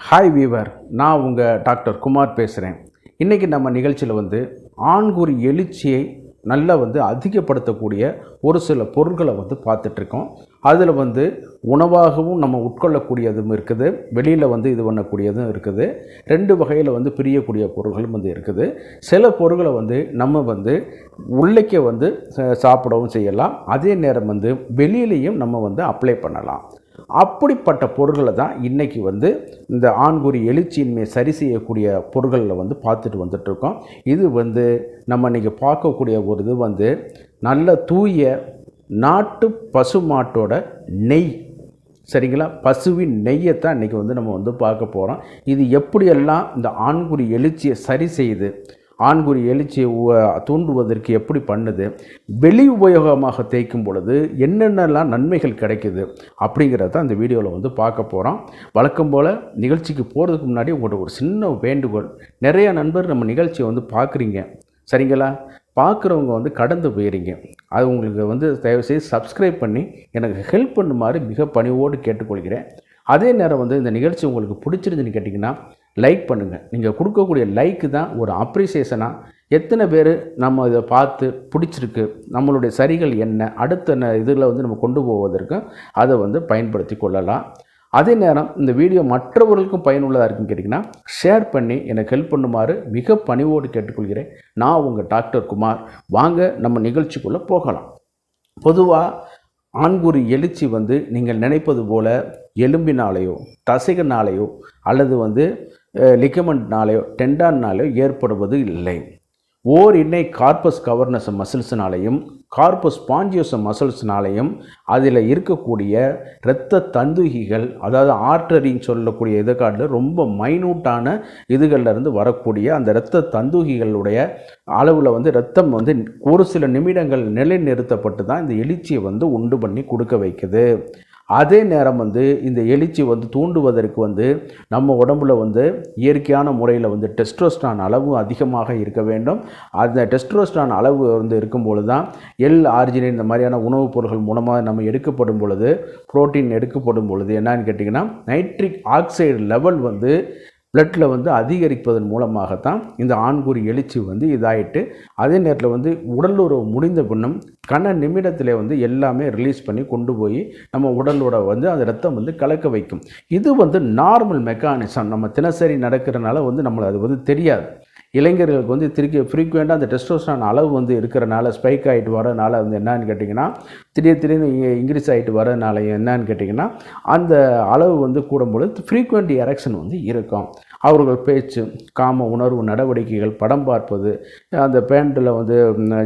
Hi viewer, நான் உங்கள் doctor Kumar பேசுகிறேன். இன்றைக்கி நம்ம நிகழ்ச்சியில் ஆண்குறி எழுச்சியை நல்லா அதிகப்படுத்தக்கூடிய ஒரு சில பொருட்களை பார்த்துட்ருக்கோம். அதில் உணவாகவும் நம்ம உட்கொள்ளக்கூடியதும் இருக்குது, வெளியில் இது பண்ணக்கூடியதும் இருக்குது. ரெண்டு வகையில் பிரியக்கூடிய பொருட்களும் இருக்குது. சில பொருட்களை நம்ம உள்ளேக்கே சாப்பிடவும் செய்யலாம், அதே நேரம் வெளியிலையும் நம்ம அப்ளை பண்ணலாம். அப்படிப்பட்ட பொருட்களை தான் இன்றைக்கி இந்த ஆண்குறி எழுச்சியின்மை சரி செய்யக்கூடிய பொருட்களில் பார்த்துட்டு வந்துட்ருக்கோம். இது நம்ம இன்றைக்கி பார்க்கக்கூடிய ஒரு இது நல்ல தூய நாட்டு பசு மாட்டோட நெய். சரிங்களா? பசுவின் நெய்யைத்தான் இன்றைக்கி நம்ம பார்க்க போகிறோம். இது எப்படியெல்லாம் இந்த ஆண்குறி எழுச்சியை சரி செய்யுது, ஆண்குறி எழுச்சியை தூண்டுவதற்கு எப்படி பண்ணுது, வெளி உபயோகமாக தேய்க்கும் பொழுது என்னென்னலாம் நன்மைகள் கிடைக்குது அப்படிங்கிறத அந்த வீடியோவில் பார்க்க போகிறோம். வழக்கம் போல் நிகழ்ச்சிக்கு போகிறதுக்கு முன்னாடி உங்கள்கிட்ட ஒரு சின்ன வேண்டுகோள். நிறையா நண்பர் நம்ம நிகழ்ச்சியை பார்க்குறீங்க, சரிங்களா? பார்க்குறவங்க கடந்து போயிடுறீங்க. அது உங்களுக்கு தயவுசெய்து சப்ஸ்கிரைப் பண்ணி எனக்கு ஹெல்ப் பண்ணுமாறு மிக பணிவோடு கேட்டுக்கொள்கிறேன். அதே நேரம் இந்த நிகழ்ச்சி உங்களுக்கு பிடிச்சிருந்துன்னு கேட்டிங்கன்னா லைக் பண்ணுங்கள். நீங்கள் கொடுக்கக்கூடிய லைக்கு தான் ஒரு அப்ரிசியேஷனாக எத்தனை பேர் நம்ம இதை பார்த்து பிடிச்சிருக்கு, நம்மளுடைய சரிகள் என்ன, அடுத்த இதில் நம்ம கொண்டு போவதற்கு அதை பயன்படுத்தி கொள்ளலாம். அதே நேரம் இந்த வீடியோ மற்றவர்களுக்கும் பயனுள்ளதாக இருக்குன்னு கேட்டிங்கன்னா ஷேர் பண்ணி எனக்கு ஹெல்ப் பண்ணுமாறு மிக பணிவோடு கேட்டுக்கொள்கிறேன். நான் உங்கள் டாக்டர் குமார். வாங்க நம்ம நிகழ்ச்சிக்குள்ளே போகலாம். பொதுவாக ஆண்குறி எழுச்சி நீங்கள் நினைப்பது போல் எலும்பினாலேயோ தசைகளாலேயோ அல்லது லிகமெண்ட்னாலேயோ டெண்டான்னாலேயோ ஏற்படுவது இல்லை. ஓர் இன்னை கார்பஸ் கவர்னஸ் மசில்ஸ்னாலையும் கார்பஸ் ஸ்பாஞ்சியோசம் மசில்ஸ்னாலையும் அதில் இருக்கக்கூடிய இரத்த தந்துகிகள், அதாவது ஆர்டரின்னு சொல்லக்கூடிய இதுக்காட்டில் ரொம்ப மைனூட்டான இதுகளிலிருந்து வரக்கூடிய அந்த இரத்த தந்துகிகளுடைய அளவில் இரத்தம் ஒரு சில நிமிடங்கள் நிலைநிறுத்தப்பட்டு தான் இந்த எழுச்சியை உண்டு பண்ணி கொடுக்க வைக்குது. அதே நேரம் இந்த எழுச்சி தூண்டுவதற்கு நம்ம உடம்புல இயற்கையான முறையில் டெஸ்டோஸ்டரான் அளவு அதிகமாக இருக்க வேண்டும். அந்த டெஸ்டோஸ்டரான் அளவு இருக்கும்பொழுது தான் ஆர்ஜினைன் இந்த மாதிரியான உணவுப் பொருட்கள் மூலமாக நம்ம எடுக்கப்படும் பொழுது, புரோட்டீன் எடுக்கப்படும் பொழுது என்னன்னு கேட்டிங்கன்னா நைட்ரிக் ஆக்சைடு லெவல் பிளட்டில் அதிகரிப்பதன் மூலமாகத்தான் இந்த ஆண்குறி எழுச்சி இதாகிட்டு, அதே நேரத்தில் உடலுறவு முடிந்த பின்னும் நிமிடத்தில் எல்லாமே ரிலீஸ் பண்ணி கொண்டு போய் நம்ம உடலோட அந்த ரத்தம் கலக்க வைக்கும். இது நார்மல் மெக்கானிசம். நம்ம தினசரி நடக்கிறனால நம்மளை அது தெரியாது. இளைஞர்களுக்கு திருப்பி ஃப்ரீக்வெண்ட்டாக அந்த டெஸ்டோஸ்டரான் அளவு இருக்கிறனால ஸ்பைக் ஆகிட்டு வரனால என்னன்னு கேட்டிங்கன்னா திடீர்னு இன்க்ரீஸ் ஆகிட்டு வரனால என்னன்னு கேட்டிங்கன்னா அந்த அளவு கூடும்பொழுது ஃப்ரீக்வெண்ட் எரெக்ஷன் இருக்கும். அவர்கள் பேச்சு, காம உணர்வு நடவடிக்கைகள், படம் பார்ப்பது, அந்த பேண்டில்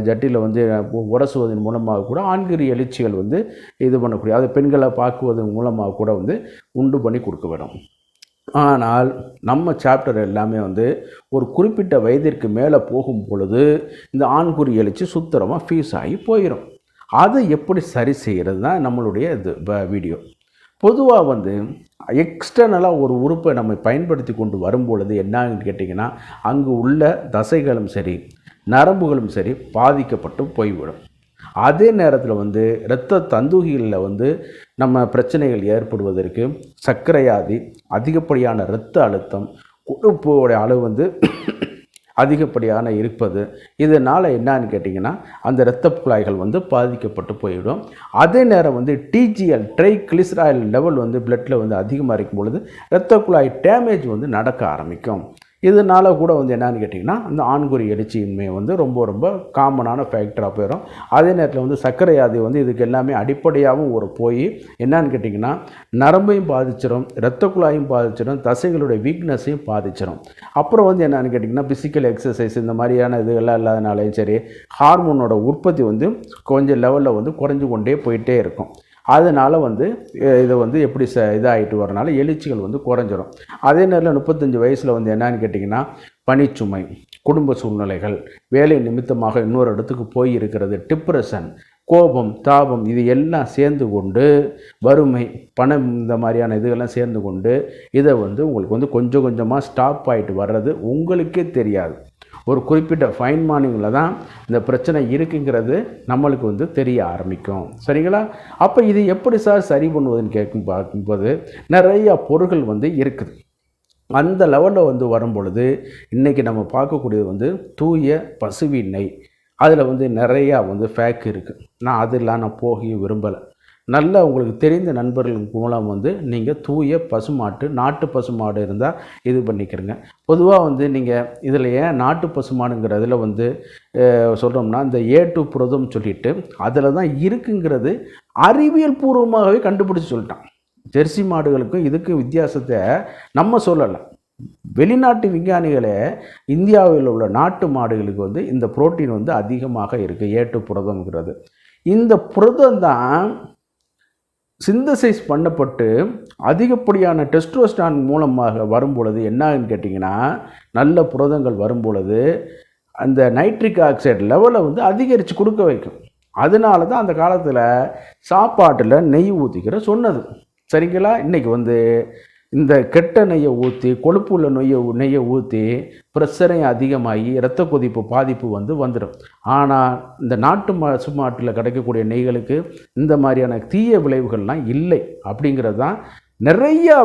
ஜட்டியில் உரசுவதன் மூலமாக கூட ஆண்குறி எழுச்சிகள் இது பண்ணக்கூடிய, அது பெண்களை பார்க்குவதன் மூலமாக கூட உண்டு பண்ணி கொடுக்க வேண்டும். ஆனால் நம்ம சாப்டர் எல்லாமே ஒரு குறிப்பிட்ட வயதிற்கு மேலே போகும் பொழுது இந்த ஆண்குறி எழுச்சி சுத்தரமாக ஃபீஸ் ஆகி போயிடும். அதை எப்படி சரி செய்கிறது தான் நம்மளுடைய இது வீடியோ. பொதுவாக எக்ஸ்டர்னலாக ஒரு உறுப்பை நம்ம பயன்படுத்தி கொண்டு வரும்பொழுது என்னன்னு கேட்டிங்கன்னா அங்கு உள்ள தசைகளும் சரி நரம்புகளும் சரி பாதிக்கப்பட்டு போய்விடும். அதே நேரத்தில் இரத்த தந்துகிகளில் நம்ம பிரச்சனைகள் ஏற்படுவதற்கு சர்க்கரையாதி, அதிகப்படியான இரத்த அழுத்தம், கொழுப்போடைய அளவு அதிகப்படியான இருப்பது, இதனால் என்னன்னு கேட்டிங்கன்னா அந்த இரத்த குழாய்கள் பாதிக்கப்பட்டு போயிடும். அதே நேரம் டிஜிஎல் ட்ரைகிளிசரைல் லெவல் பிளட்டில் அதிகமாக இருக்கும் பொழுது இரத்த குழாய் டேமேஜ் நடக்க ஆரம்பிக்கும். இதனால் கூட என்னன்னு கேட்டிங்கன்னா அந்த ஆண்குறி எழுச்சியின்மை ரொம்ப ரொம்ப காமனான ஃபேக்டராக போயிடும். அதே நேரத்தில் சர்க்கரையாதி இதுக்கு எல்லாமே அடிப்படையாகவும் ஒரு போய் என்னன்னு கேட்டிங்கன்னா நரம்பையும் பாதிச்சிடும், இரத்த குழாயும் பாதிச்சிடும், தசைகளுடைய வீக்னஸையும் பாதிச்சிடும். அப்புறம் என்னன்னு கேட்டிங்கன்னா ஃபிசிக்கல் எக்ஸசைஸ் இந்த மாதிரியான இதுகள்லாம் இல்லாதனாலையும் சரி ஹார்மோனோட உற்பத்தி கொஞ்சம் லெவலில் குறைஞ்சு கொண்டே போயிட்டே இருக்கும். அதனால் இதை எப்படி இதாகிட்டு வரனால எழுச்சிகள் குறைஞ்சிரும். அதே நேரத்தில் 35 வயசில் என்னன்னு கேட்டிங்கன்னா பணிச்சுமை, குடும்ப சூழ்நிலைகள், வேலை நிமித்தமாக இன்னொரு இடத்துக்கு போய் இருக்கிறது, டிப்ரெஷன், கோபம், தாபம், இது எல்லாம் சேர்ந்து கொண்டு வறுமை, பணம், இந்த மாதிரியான இதுகள்லாம் சேர்ந்து கொண்டு இதை உங்களுக்கு கொஞ்சம் கொஞ்சமாக ஸ்டாப் ஆகிட்டு வர்றது உங்களுக்கே தெரியாது. ஒரு குறிப்பிட்ட ஃபைன் மார்னிங்கில் தான் இந்த பிரச்சனை இருக்குங்கிறது நம்மளுக்கு தெரிய ஆரம்பிக்கும். சரிங்களா? அப்போ இது எப்படி சார் சரி பண்ணுவதுன்னு பார்க்கும்போது நிறையா பொருட்கள் இருக்குது. அந்த லெவலில் வந்து வரும் பொழுது இன்றைக்கி நம்ம பார்க்கக்கூடியது வந்து தூய பசுவின் நெய். அதில் வந்து நிறையா வந்து ஃபேக் இருக்குது. நான் அதெல்லாம் நான் போக விரும்பலை. நல்ல உங்களுக்கு தெரிந்த நண்பர்கள் மூலம் வந்து நீங்கள் தூய பசுமாட்டு நாட்டு பசுமாடு இருந்தால் இது பண்ணிக்கிறங்க. பொதுவாக வந்து நீங்கள் இதில் ஏன் நாட்டு பசுமாடுங்கிறதுல வந்து சொல்கிறோம்னா, இந்த A2 புரதம் சொல்லிட்டு அதில் தான் இருக்குங்கிறது அறிவியல் பூர்வமாகவே கண்டுபிடிச்சி சொல்லிட்டான். ஜெர்சி மாடுகளுக்கும் இதுக்கு வித்தியாசத்தை நம்ம சொல்லலை. வெளிநாட்டு விஞ்ஞானிகளே இந்தியாவில் உள்ள நாட்டு மாடுகளுக்கு வந்து இந்த புரோட்டீன் வந்து அதிகமாக இருக்குது, A2 புரதம்ங்கிறது. இந்த புரதம் தான் சிந்தசைஸ் பண்ணப்பட்டு அதிகப்படியான டெஸ்டோஸ்டரான் மூலமாக வரும்பொழுது என்னான்னு கேட்டிங்கன்னா, நல்ல புரதங்கள் வரும்பொழுது அந்த நைட்ரிக் ஆக்சைடு லெவலை வந்து அதிகரித்து கொடுக்க வைக்கும். அதனால தான் அந்த காலத்தில் சாப்பாட்டில் நெய் ஊற்றிக்கிற சொன்னது. சரிங்களா? இன்றைக்கி வந்து இந்த கெட்ட நெய்யை ஊற்றி, கொழுப்பு உள்ள நெய்யை ஊற்றி ப்ரெஷரையும் அதிகமாகி இரத்த கொதிப்பு பாதிப்பு வந்துடும். ஆனால் இந்த நாட்டு பசுமாட்டில் கிடைக்கக்கூடிய நெய்களுக்கு இந்த மாதிரியான தீய விளைவுகள்லாம் இல்லை. அப்படிங்கிறது தான் நிறையா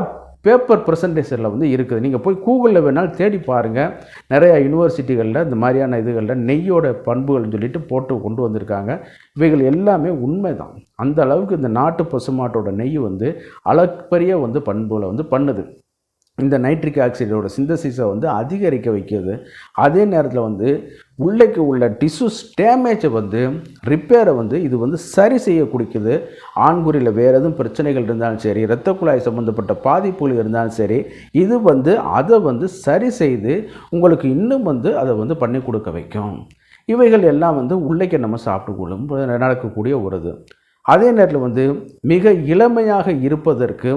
பேப்பர் ப்ரெசன்டேஷனில் வந்து இருக்குது. நீங்கள் போய் கூகுளில் வேணாலும் தேடி பாருங்கள். நிறையா யூனிவர்சிட்டிகளில் இந்த மாதிரியான இதுகளில் நெய்யோட பண்புகள்னு சொல்லிட்டு போட்டு கொண்டு வந்திருக்காங்க. இவைகள் எல்லாமே உண்மை தான். அந்த அளவுக்கு இந்த நாட்டு பசுமாட்டோட நெய் வந்து அளப்பரிய வந்து பண்புகளை வந்து பண்ணுது. இந்த நைட்ரிக் ஆக்சைடோட சிந்தசிஸை வந்து அதிகரிக்க வைக்கிறது. அதே நேரத்தில் வந்து உள்ளேக்கு உள்ள டிஷ்யூஸ் டேமேஜை வந்து ரிப்பேரை வந்து இது வந்து சரி செய்ய கொடுக்குது. ஆண்குறியில் வேறு எதுவும் பிரச்சனைகள் இருந்தாலும் சரி, இரத்த குழாய் சம்மந்தப்பட்ட பாதிப்புகள் இருந்தாலும் சரி, இது வந்து அதை வந்து சரி செய்து உங்களுக்கு இன்னும் வந்து அதை வந்து பண்ணி கொடுக்க வைக்கும். இவைகள் எல்லாம் வந்து உள்ளேக்கு நம்ம சாப்பிட்டுக்கொள்ளும் நடக்கக்கூடிய ஒரு இது. அதே நேரத்தில் வந்து மிக இளமையாக இருப்பதற்கு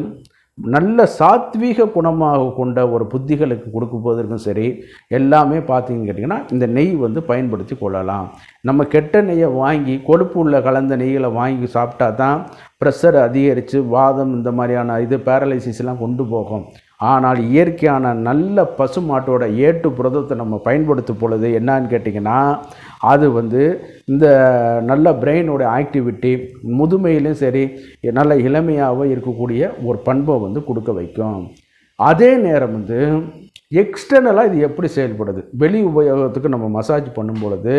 நல்ல சாத்வீக குணமாக கொண்ட ஒரு புத்திகளுக்கு கொடுக்கும்போதற்கும் சரி, எல்லாமே பார்த்தீங்கன்னு கேட்டிங்கன்னா இந்த நெய் வந்து பயன்படுத்தி கொள்ளலாம். நம்ம கெட்ட நெய்யை வாங்கி கொழுப்பு உள்ள கலந்த நெய்களை வாங்கி சாப்பிட்டா தான் ப்ரெஷர் அதிகரித்து வாதம் இந்த மாதிரியான பேரலைசிஸ்லாம் கொண்டு போகும். ஆனால் இயற்கையான நல்ல பசுமாட்டோட A2 புரதத்தை நம்ம பயன்படுத்தும் பொழுது என்னான்னு கேட்டிங்கன்னா, அது வந்து இந்த நல்ல பிரெயினோட ஆக்டிவிட்டி முதுமையிலும் சரி நல்ல இளமையாக இருக்கக்கூடிய ஒரு பண்பை வந்து கொடுக்க வைக்கும். அதே நேரம் வந்து எக்ஸ்டர்னலாக இது எப்படி செயல்படுது, வெளி உபயோகத்துக்கு நம்ம மசாஜ் பண்ணும் பொழுது,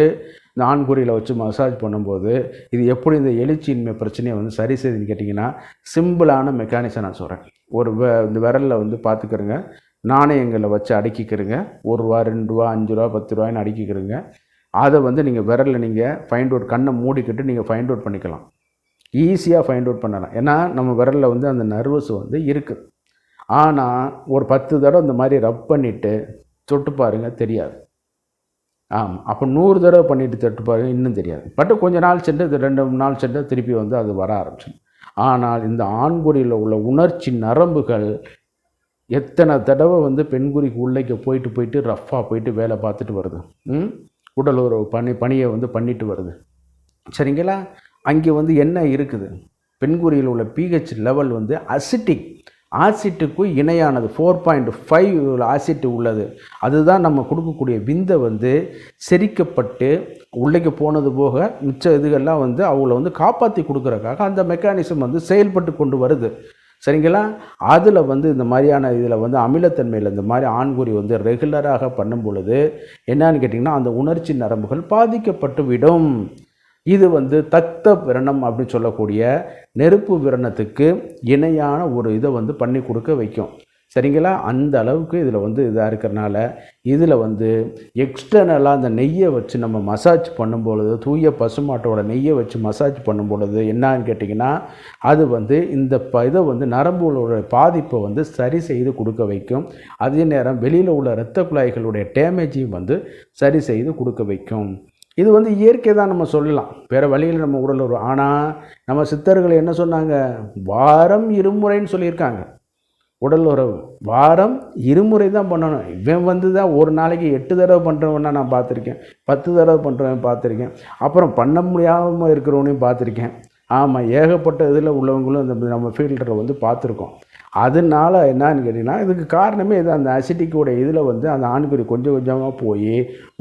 இந்த ஆண்குறியில் வச்சு மசாஜ் பண்ணும்போது இது எப்படி இந்த எழுச்சியின்மை பிரச்சனையை வந்து சரி செய்யுதுன்னு கேட்டிங்கன்னா, சிம்பிளான மெக்கானிசம் நான் சொல்கிறேன். இந்த விரலில் வந்து பார்த்துக்கிறங்க, நாணயங்களை வச்சு அடுக்கிக்கிறங்க. ₹1 ₹2 ₹5 ₹10 அடுக்கிக்கிறங்க. அதை வந்து நீங்கள் விரலில் நீங்கள் ஃபைண்ட் அவுட், கண்ணை மூடிக்கிட்டு நீங்கள் ஃபைண்ட் அவுட் பண்ணிக்கலாம். ஈஸியாக ஃபைண்ட் அவுட் பண்ணலாம். ஏன்னா நம்ம விரலில் வந்து அந்த நர்வஸ் வந்து இருக்குது. ஆனால் ஒரு 10 தடவை இந்த மாதிரி ரப் பண்ணிவிட்டு தொட்டு பாருங்கள், தெரியாது. ஆமாம், அப்போ 100 தடவை பண்ணிவிட்டு தொட்டு பாருங்கள், இன்னும் தெரியாது. பட் கொஞ்சம் நாள் சென்று 2-3 நாள் சென்று திருப்பி வந்து அது வர ஆரம்பிச்சு. ஆனால் இந்த ஆண்குறியில் உள்ள உணர்ச்சி நரம்புகள் எத்தனை தடவை வந்து பெண்குறிக்கு உள்ளேக்கு போயிட்டு ரஃப்பாக போயிட்டு வேலை பார்த்துட்டு வருது, உடல் உறவு பணியை வந்து பண்ணிட்டு வருது. சரிங்களா? அங்கே வந்து என்ன இருக்குது, பெண்குறியில் உள்ள pH லெவல் வந்து ஆசிட்டுக்கு இணையானது 4.5 ஆசிட் உள்ளது. அதுதான் நம்ம கொடுக்கக்கூடிய விந்தை வந்து செரிக்கப்பட்டு உள்ளேக்கு போனது போக மிச்ச இதுகள்லாம் வந்து அவங்கள வந்து காப்பாற்றி கொடுக்குறக்காக அந்த மெக்கானிசம் வந்து செயல்பட்டு கொண்டு வருது. சரிங்களா? அதில் வந்து இந்த மாதிரியான இதில் வந்து அமிலத்தன்மையில் இந்த மாதிரி ஆண்குறி வந்து ரெகுலராக பண்ணும் பொழுது என்னன்னு கேட்டிங்கன்னா, அந்த உணர்ச்சி நரம்புகள் பாதிக்கப்பட்டு விடும். இது வந்து தக்த விரணம் அப்படின்னு சொல்லக்கூடிய நெருப்பு விரணத்துக்கு இணையான ஒரு இதை வந்து பண்ணி கொடுக்க வைக்கும். சரிங்களா? அந்த அளவுக்கு இதில் வந்து இதாக இருக்கிறனால இதில் வந்து எக்ஸ்டர்னலாக அந்த நெய்யை வச்சு நம்ம மசாஜ் பண்ணும்பொழுது, தூய பசுமாட்டோட நெய்யை வச்சு மசாஜ் பண்ணும் பொழுது என்னான்னு கேட்டிங்கன்னா, அது வந்து இந்த இதை வந்து நரம்புகளோட பாதிப்பை வந்து சரி செய்து கொடுக்க வைக்கும். அதே நேரம் வெளியில் உள்ள இரத்த குழாய்களுடைய டேமேஜையும் வந்து சரி செய்து கொடுக்க வைக்கும். இது வந்து இயற்கை தான் நம்ம சொல்லலாம், வேறு வழியில் நம்ம உடல் வரும். ஆனால் நம்ம சித்தர்கள் என்ன சொன்னாங்க, வாரம் 2 முறைன்னு சொல்லியிருக்காங்க. உடல் உறவு வாரம் 2 முறை தான் பண்ணணும். இவன் வந்து தான் ஒரு நாளைக்கு 8 தடவை பண்ணுறவன்னா நான் பார்த்துருக்கேன், 10 தடவை பண்ணுறவன் பார்த்துருக்கேன், அப்புறம் பண்ண முடியாமல் இருக்கிறவனையும் பார்த்துருக்கேன். ஆமாம், ஏகப்பட்ட இதில் உள்ளவங்களும் இந்த நம்ம ஃபீல்டில் வந்து பார்த்துருக்கோம். அதனால என்னன்னு கேட்டிங்கன்னா, இதுக்கு காரணமே இது அந்த அசிட்டிக்கோட இதில் வந்து அந்த ஆண்குறி கொஞ்சம் கொஞ்சமாக போய்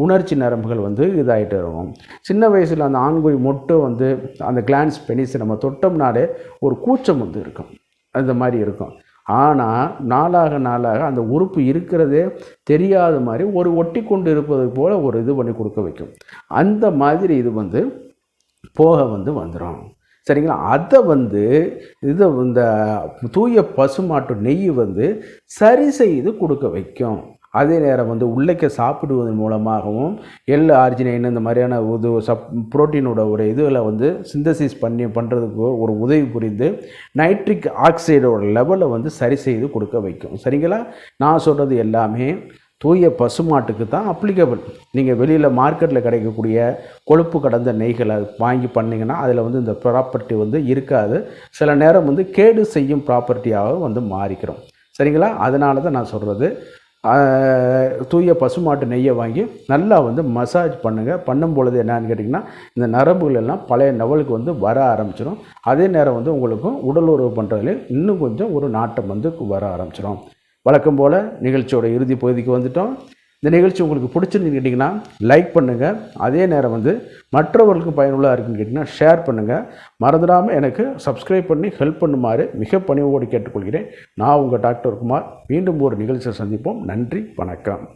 உணர்ச்சி நரம்புகள் வந்து இதாகிட்டு இருக்கும். சின்ன வயசில் அந்த ஆண்குறி மொட்டும் வந்து அந்த கிளான்ஸ் பெனிஸை நம்ம தொட்டோம்னாலே ஒரு கூச்சம் வந்து இருக்கும், அந்த மாதிரி இருக்கும். ஆனால் நாளாக நாளாக அந்த உறுப்பு இருக்கிறதே தெரியாத மாதிரி ஒரு ஒட்டி கொண்டு இருப்பது போல் ஒரு இது பண்ணி கொடுக்க வைக்கும். அந்த மாதிரி இது வந்து போக வந்துடும். சரிங்களா? அதை இந்த தூய பசுமாட்டு நெய் சரி செய்து கொடுக்க வைக்கும். அதே நேரம் உள்ளக்க சாப்பிடுவதன் மூலமாகவும் ஆர்ஜினைன் இந்த மாதிரியான புரோட்டீனோட ஒரு இதில் சிந்தசிஸ் பண்ணுறதுக்கு ஒரு உதவி புரிந்து நைட்ரிக் ஆக்சைடோட லெவலை சரி செய்து கொடுக்க வைக்கும். சரிங்களா? நான் சொல்கிறது எல்லாமே தூய பசுமாட்டுக்கு தான் அப்ளிகபிள். நீங்கள் வெளியில் மார்க்கெட்டில் கிடைக்கக்கூடிய கொழுப்பு கடந்த நெய்களை வாங்கி பண்ணிங்கன்னா அதில் இந்த ப்ராப்பர்ட்டி இருக்காது. சில நேரம் கேடு செய்யும் ப்ராப்பர்ட்டியாக மாறிக்கிறோம். சரிங்களா? அதனால தான் நான் சொல்கிறது, தூய பசுமாட்டு நெய்யை வாங்கி நல்லா மசாஜ் பண்ணுங்கள். பண்ணும் பொழுது என்னன்னு கேட்டிங்கன்னா இந்த நரம்புகள் எல்லாம் பழைய லெவலுக்கு வர ஆரம்பிச்சிடும். அதே நேரம் உங்களுக்கும் உடல் உறவு பண்ணுறதுல இன்னும் கொஞ்சம் ஒரு நாட்டம் வர ஆரம்பிச்சிடும். வழக்கம் போல் நிகழ்ச்சியோட இறுதி பகுதிக்கு வந்துட்டோம். இந்த நிகழ்ச்சி உங்களுக்கு பிடிச்சிருந்து கேட்டிங்கன்னா லைக் பண்ணுங்கள். அதே நேரம் மற்றவர்களுக்கு பயனுள்ளதாக இருக்குன்னு கேட்டிங்கன்னா ஷேர் பண்ணுங்கள். மறந்துடாமல் எனக்கு சப்ஸ்கிரைப் பண்ணி ஹெல்ப் பண்ணுமாறு மிக பணிவோடு கேட்டுக்கொள்கிறேன். நான் உங்கள் டாக்டர் குமார். மீண்டும் ஒரு நிகழ்ச்சியை சந்திப்போம். நன்றி, வணக்கம்.